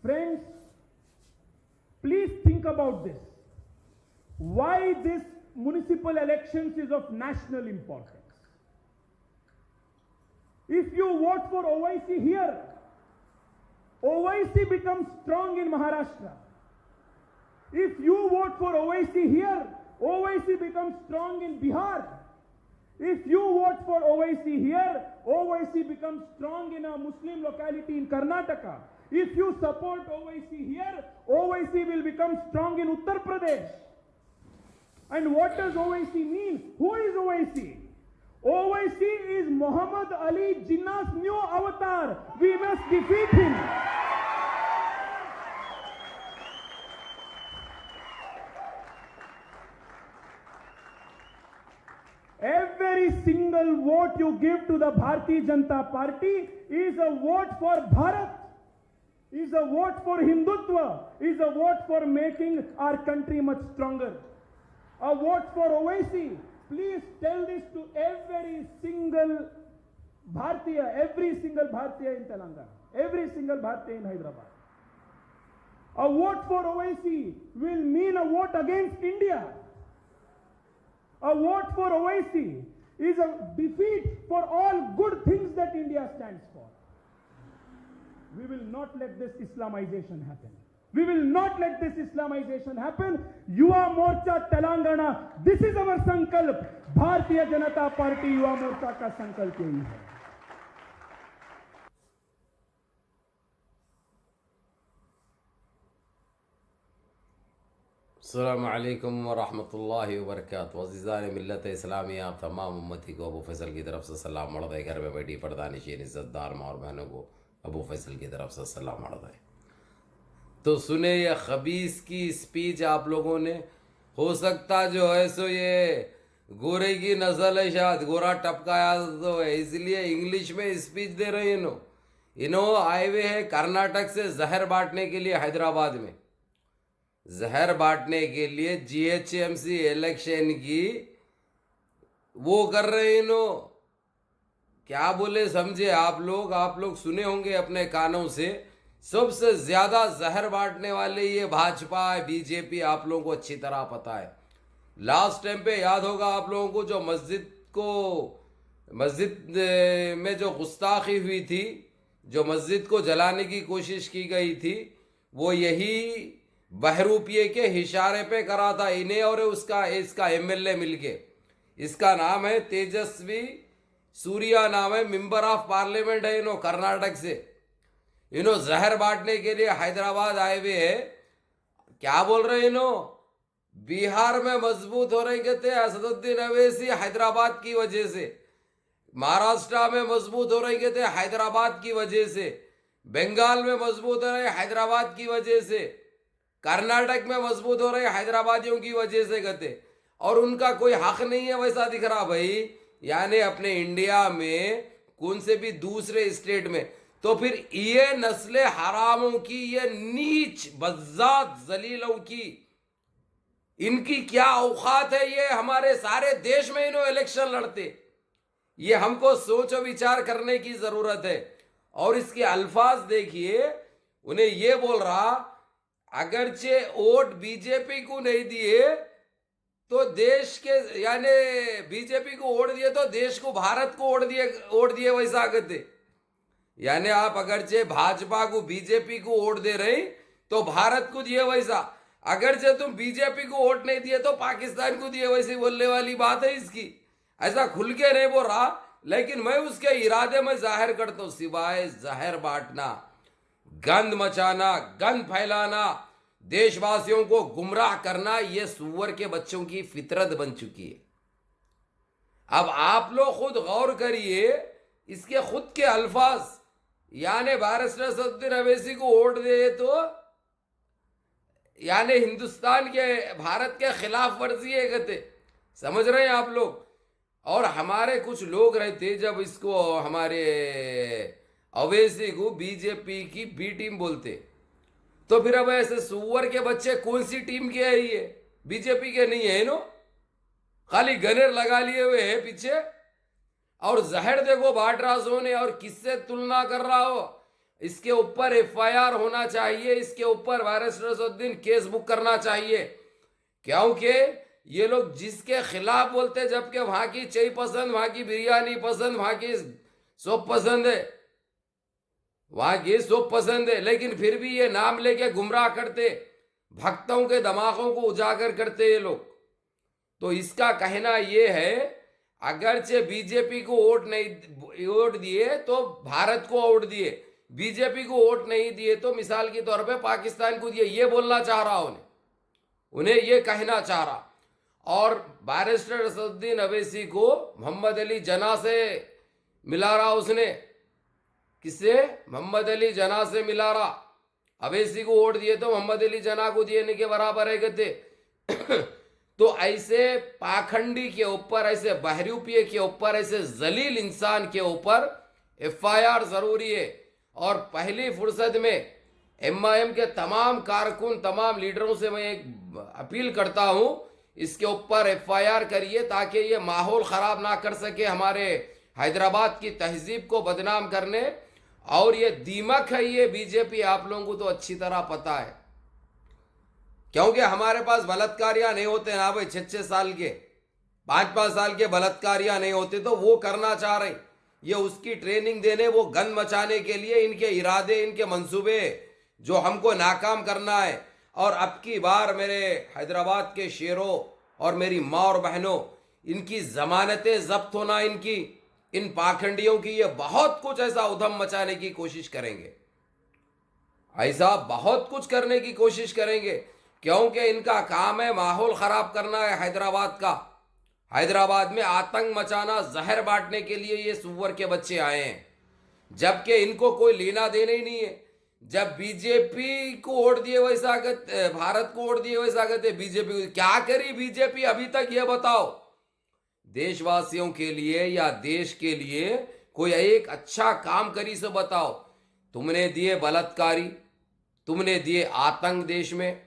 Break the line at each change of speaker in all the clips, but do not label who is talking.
Friends, please think about this. Why this municipal elections is of national importance. If you vote for OIC here, OIC becomes strong in Maharashtra. If you vote for OIC here, OIC becomes strong in Bihar. If you vote for OIC here, OIC becomes strong in a Muslim locality in Karnataka. If you support OIC here, OIC will become strong in Uttar Pradesh. And what does OIC mean? Who is OIC? OIC is Muhammad Ali Jinnah's new avatar. We must defeat him. Every single vote you give to the Bharatiya Janata Party is a vote for Bharat, is a vote for Hindutva, is a vote for making our country much stronger. A vote for OIC. Please tell this to every single Bharatiya in Telangana, every single Bharatiya in Hyderabad. A vote for OIC will mean a vote against India. A vote for OIC is a defeat for all good things that India stands for. We will not let this Islamization happen. We will not let this Islamization happen. Yuva Morcha Telangana, this is our sankalp. Bharatiya Janata Party Yuva Morcha ka sankalp yahi hai.
अस्सलामु अलैकुम वरहमतुल्लाहि वबरकातुहू। अज़ीज़ान मिल्लत इस्लामिया, आप तमाम उम्मती को अबू फैसल की तरफ से सलाम मर्द है। घर में बैठी पर्दानिशीन इज़्ज़तदार माँ और बहनों को अबू फैसल की तरफ से सलाम मर्द है। तो सुने ये खबीस की स्पीच आप लोगों ने। हो सकता जो है सो ये गोरे की नस्ल है, शायद गोरा टपकाया तो है, इसलिए इंग्लिश में स्पीच दे रहे हैं। इन्हों आए हुए हैं कर्नाटक से जहर बांटने के लिए हैदराबाद में, जहर बांटने के लिए जीएचएमसी इलेक्शन की वो कर रहे हैं। क्या बोले समझे आप लोग सुने होंगे अपने कानों से। सबसे ज्यादा जहर बांटने वाले ये भाजपा है, बीजेपी, आप लोगों को अच्छी तरह पता है। लास्ट टाइम पे याद होगा आप लोगों को, जो मस्जिद में जो गुस्ताखी हुई थी, जो मस्जिद को जलाने की कोशिश की गई थी, वो यही बहरूपिये के इशारे पे करा था इन्हें और इसका एमएलए मिलके। इसका नाम है तेजस्वी सूर्या, नाम है, मेंबर ऑफ पार्लियामेंट है इन्हों कर्नाटक से। इन्हों जहर बांटने के लिए हैदराबाद आए हुए हैं। क्या बोल रहे इन्हों? बिहार में मजबूत हो रहे कहते असदुद्दीन अवैसी हैदराबाद की वजह से, महाराष्ट्र में मजबूत हो रहे कहते हैदराबाद की वजह से, बंगाल में मजबूत हो रहे हैदराबाद की वजह से, कर्नाटक में मजबूत हो रहे हैदराबादियों की वजह से कहते, और उनका कोई हक नहीं है वैसा दिख रहा भाई। यानी अपने इंडिया में कौन से भी दूसरे स्टेट में, तो फिर ये नस्ले हरामों की, ये नीच बज्जात जलीलों की, इनकी क्या औकात है? ये हमारे सारे देश में इन्हों इलेक्शन लड़ते। ये हमको सोचो विचार करने की जरूरत है। और इसके अल्फाज देखिए, उन्हें ये बोल रहा अगरचे वोट बीजेपी को नहीं दिए तो देश के, यानी बीजेपी को वोट दिए तो देश को, भारत को वोट दिए वैसा कहते। यानी आप अगरचे भाजपा को, बीजेपी को वोट दे रहे तो भारत को दिए वैसा, अगरचे तुम बीजेपी को वोट नहीं दिए तो पाकिस्तान को दिए वैसी बोलने वाली बात है इसकी। ऐसा खुल के नहीं बोल रहा, लेकिन मैं उसके इरादे में जाहिर करता हूं, सिवाय जहर बांटना, गंद मचाना, गंद फैलाना, देशवासियों को गुमराह करना, ये सुअर के बच्चों की फितरत बन चुकी है। अब आप लोग खुद गौर करिए इसके खुद के अल्फाज। यानी बैरिस्टर असदुद्दीन अवैसी को वोट दे तो यानी हिंदुस्तान के, भारत के खिलाफ वर्जी है कहते। समझ रहे हैं आप लोग? और हमारे कुछ लोग रहते जब इसको, हमारे अवैसी को बीजेपी की बी टीम बोलते, तो फिर अब ऐसे सुअर के बच्चे कौन सी टीम के है? ये बीजेपी के नहीं है नो, खाली गनेर लगा लिए हुए है पीछे। और जहर देखो बांट रहा सोने, और किससे तुलना कर रहा हो? इसके ऊपर एफआईआर होना चाहिए, इसके ऊपर बैरिस्टर असदुद्दीन केस बुक करना चाहिए, क्योंकि ये लोग जिसके खिलाफ बोलते, जबकि वहां की चाय पसंद, वहां की बिरयानी पसंद, वहां की सूप पसंद है, वहां की सूप पसंद है, लेकिन फिर भी ये नाम लेके गुमराह करते, भक्तों के दिमागों को उजागर करते ये लोग। तो इसका कहना ये है, अगरचे बीजेपी को वोट दिए तो भारत को वोट दिए, बीजेपी को वोट नहीं दिए तो मिसाल के तौर पे पाकिस्तान को दिए, ये बोलना चाह रहा उन्हें ये कहना चाह रहा। और बैरिस्टर असदुद्दीन अवैसी को मोहम्मद अली जना से मिला रहा उसने, किससे? मोहम्मद अली जना से मिला रहा। अवैसी को वोट दिए तो मोहम्मद अली जना को देने के बराबर है कहते। तो ऐसे पाखंडी के ऊपर, ऐसे बहरूपिये के ऊपर, ऐसे जलील इंसान के ऊपर एफआईआर जरूरी है। और पहली फुर्सत में एमआईएम के तमाम कारकुन, तमाम लीडरों से मैं एक अपील करता हूं, इसके ऊपर एफआईआर करिए ताकि ये माहौल खराब ना कर सके हमारे हैदराबाद की तहजीब को बदनाम करने। और ये दीमक है ये बीजेपी, आप लोगों को तो अच्छी तरह पता है, क्योंकि हमारे पास बलात्कारियां नहीं होते ना भाई, 6-6 साल के, 5-5 साल के बलात्कारियां नहीं होते, तो वो करना चाह रहे, ये उसकी ट्रेनिंग देने, वो गंद मचाने के लिए इनके इरादे, इनके मंसूबे जो हमको नाकाम करना है। और अब की बार मेरे हैदराबाद के शेरों और मेरी माँ और बहनों, इनकी जमानतें जब्त होना, इनकी इन पाखंडियों की, ये बहुत कुछ ऐसा उधम मचाने की कोशिश करेंगे, ऐसा बहुत कुछ करने की कोशिश करेंगे, क्योंकि इनका काम है माहौल खराब करना है हैदराबाद का। हैदराबाद में आतंक मचाना, जहर बांटने के लिए ये सुअर के बच्चे आए हैं, जबकि इनको कोई लेना देना ही नहीं है। जब बीजेपी को वोट दिए वैसा कहते, भारत को वोट दिए वैसा कहते, बीजेपी को क्या करी बीजेपी अभी तक, ये बताओ। देशवासियों के लिए या देश के लिए कोई एक अच्छा काम करी सो बताओ। तुमने दिए बलात्कारी, तुमने दिए आतंक देश में,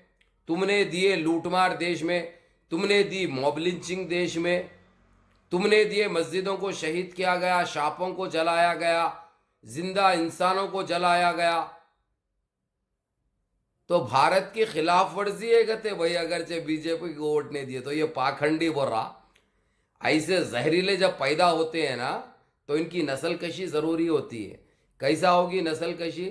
तुमने दिए लूटमार देश में, तुमने दी मॉब लिंचिंग देश में, तुमने दिए मस्जिदों को शहीद किया गया, शापों को जलाया गया, जिंदा इंसानों को जलाया गया। तो भारत की खिलाफ वर्जी है कहते भाई, अगरचे बीजेपी को वोट नहीं दिए तो ये पाखंडी बोल रहा। ऐसे जहरीले जब पैदा होते हैं ना, तो इनकी नस्ल कशी जरूरी होती है। कैसा होगी नस्ल कशी?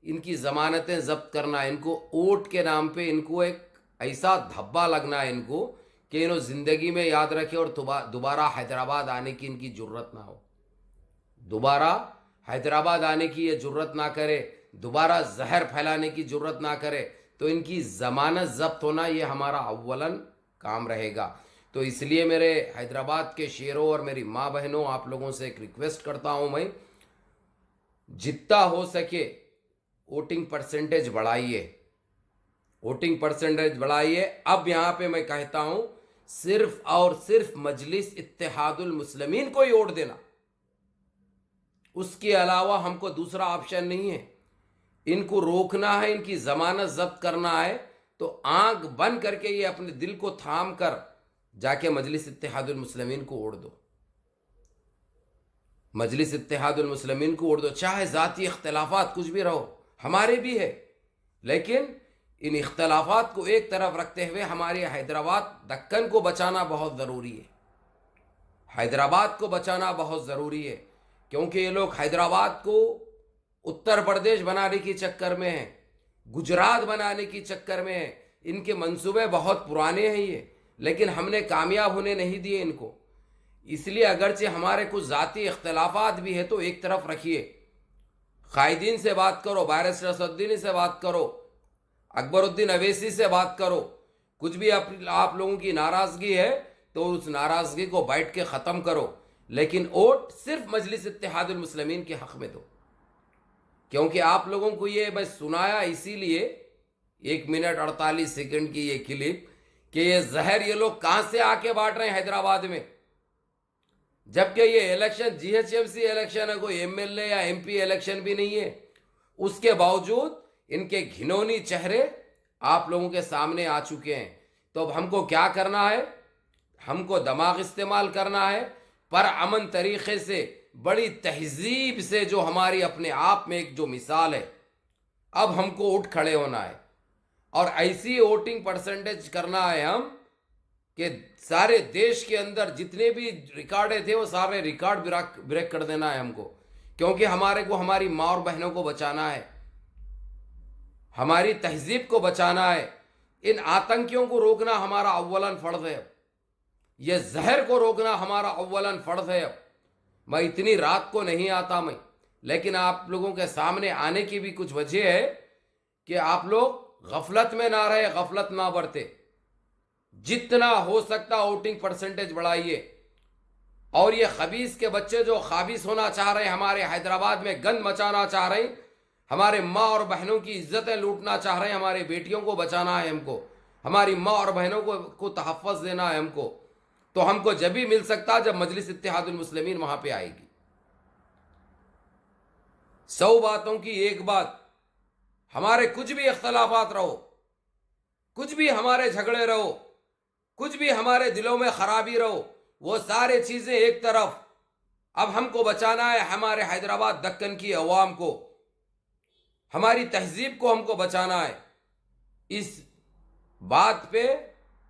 इनकी जमानतें जब्त करना, इनको वोट के नाम पे इनको एक ऐसा धब्बा लगना है इनको कि इन्हों जिंदगी में याद रखे और दोबारा हैदराबाद आने की इनकी जुर्रत ना हो, दोबारा हैदराबाद आने की ये जुर्रत ना करे, दोबारा जहर फैलाने की जुर्रत ना करे। तो इनकी जमानत जब्त होना ये हमारा अव्वलन काम रहेगा। तो इसलिए मेरे हैदराबाद के शेरों और मेरी माँ बहनों, आप लोगों से एक रिक्वेस्ट करता हूं मैं, जितना हो सके वोटिंग परसेंटेज बढ़ाइए, वोटिंग परसेंटेज बढ़ाइए। अब यहां पे मैं कहता हूं, सिर्फ और सिर्फ मजलिस इत्तेहादुल मुस्लिमीन को ही वोट देना, उसके अलावा हमको दूसरा ऑप्शन नहीं है। इनको रोकना है, इनकी जमानत जब्त करना है, तो आंख बंद करके ये अपने दिल को थाम कर जाके मजलिस इत्तेहादुल मुस्लिमीन को वोट दो, मजलिस इत्तेहादुल मुस्लिमीन को वोट दो। चाहे जाती इख्तलाफात कुछ भी रहो, हमारे भी है, लेकिन इन इख्तलाफात को एक तरफ रखते हुए हमारे हैदराबाद दक्कन को बचाना बहुत ज़रूरी है, हैदराबाद को बचाना बहुत ज़रूरी है। क्योंकि ये लोग हैदराबाद को उत्तर प्रदेश बनाने की चक्कर में हैं, गुजरात बनाने की चक्कर में हैं। इनके मंसूबे बहुत पुराने हैं ये, लेकिन हमने कामयाब होने नहीं दिए इनको। इसलिए अगरचे हमारे कुछ ज़ाती इख्तलाफात भी है तो एक तरफ रखिए, कायदीन से बात करो, बैरिस्टर असदुद्दीन से बात करो, अकबरुद्दीन अवैसी से बात करो। कुछ भी आप लोगों की नाराज़गी है तो उस नाराज़गी को बैठ के ख़त्म करो, लेकिन वोट सिर्फ मजलिस इत्तेहादुल मुस्लिमीन के हक़ में दो। क्योंकि आप लोगों को ये बस सुनाया इसीलिए 1 मिनट 48 सेकंड की ये क्लिप कि ये जहर ये लोग कहाँ से आके बांट रहे हैं हैदराबाद में, जबकि ये इलेक्शन जीएचएमसी इलेक्शन है, कोई एमएलए या एमपी इलेक्शन भी नहीं है। उसके बावजूद इनके घिनौनी चेहरे आप लोगों के सामने आ चुके हैं। तो अब हमको क्या करना है? हमको दिमाग इस्तेमाल करना है, पर अमन तरीके से बड़ी तहजीब से जो हमारी अपने आप में एक जो मिसाल है, अब हमको उठ खड़े होना है और ऐसी वोटिंग परसेंटेज करना है हम कि सारे देश के अंदर जितने भी रिकॉर्ड थे वो सारे रिकॉर्ड ब्रेक कर देना है हमको, क्योंकि हमारे को हमारी माँ और बहनों को बचाना है, हमारी तहजीब को बचाना है। इन आतंकियों को रोकना हमारा अव्वलन फर्ज है, यह जहर को रोकना हमारा अव्वलन फर्ज है। मैं इतनी रात को नहीं आता मैं, लेकिन आप लोगों के सामने आने की भी कुछ वजह है कि आप लोग गफलत में ना रहे, गफलत ना बरते। जितना हो सकता वोटिंग परसेंटेज बढ़ाइए। और ये खबीस के बच्चे जो खाबिस होना चाह रहे हैं, हमारे हैदराबाद में गंद मचाना चाह रहे हैं, हमारे माँ और बहनों की इज्जतें लूटना चाह रहे हैं, हमारी बेटियों को बचाना है हमको, हमारी माँ और बहनों को तहफ़्फ़ुज़ देना है हमको, तो हमको जब भी मिल सकता जब मजलिस इत्तेहादुल मुस्लिमीन वहां पे आएगी। 100 बातों की एक बात, हमारे कुछ भी इख्तलाफात रहो, कुछ भी हमारे झगड़े रहो, कुछ भी हमारे दिलों में खराबी रहो, वो सारे चीजें एक तरफ, अब हमको बचाना है हमारे हैदराबाद दक्कन की अवाम को, हमारी तहजीब को हमको बचाना है। इस बात पे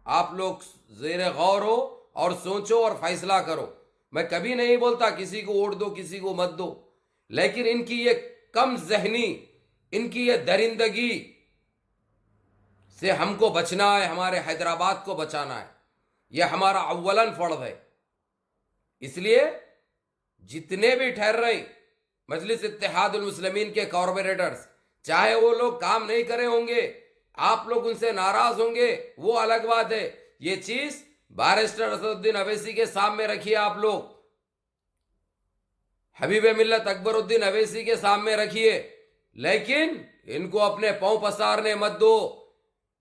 आप लोग ज़ेरे गौर हो और सोचो और फैसला करो। मैं कभी नहीं बोलता किसी को वोट दो किसी को मत दो, लेकिन इनकी ये कम जहनी, इनकी ये दरिंदगी से हमको बचना है, हमारे हैदराबाद को बचाना है, यह हमारा अव्वलन फर्ज है। इसलिए जितने भी ठहर रहे मजलिस इत्तेहादुल मुस्लिमीन के कॉर्पोरेटर्स, चाहे वो लोग काम नहीं करे होंगे, आप लोग उनसे नाराज होंगे, वो अलग बात है। ये चीज बैरिस्टर असदुद्दीन अवैसी के सामने रखिए, आप लोग हबीब मिल्लत अकबरुद्दीन अवैसी के सामने रखिए, लेकिन इनको अपने पांव पसारने मत दो।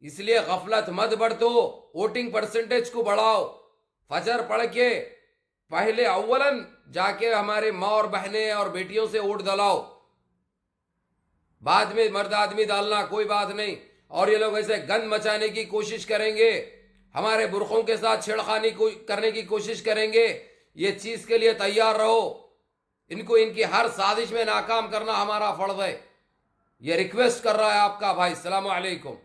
इसलिए गफलत मत बरतो, वोटिंग परसेंटेज को बढ़ाओ। फजर पढ़ के पहले अव्वलन जाके हमारे माँ और बहनें और बेटियों से वोट दिलाओ, बाद में मर्द आदमी डालना कोई बात नहीं। और ये लोग ऐसे गंद मचाने की कोशिश करेंगे, हमारे बुरखों के साथ छेड़खानी करने की कोशिश करेंगे, ये चीज के लिए तैयार रहो। इनको इनकी हर साजिश में नाकाम करना हमारा फर्ज है। ये रिक्वेस्ट कर रहा है आपका भाई। अस्सलामु अलैकुम।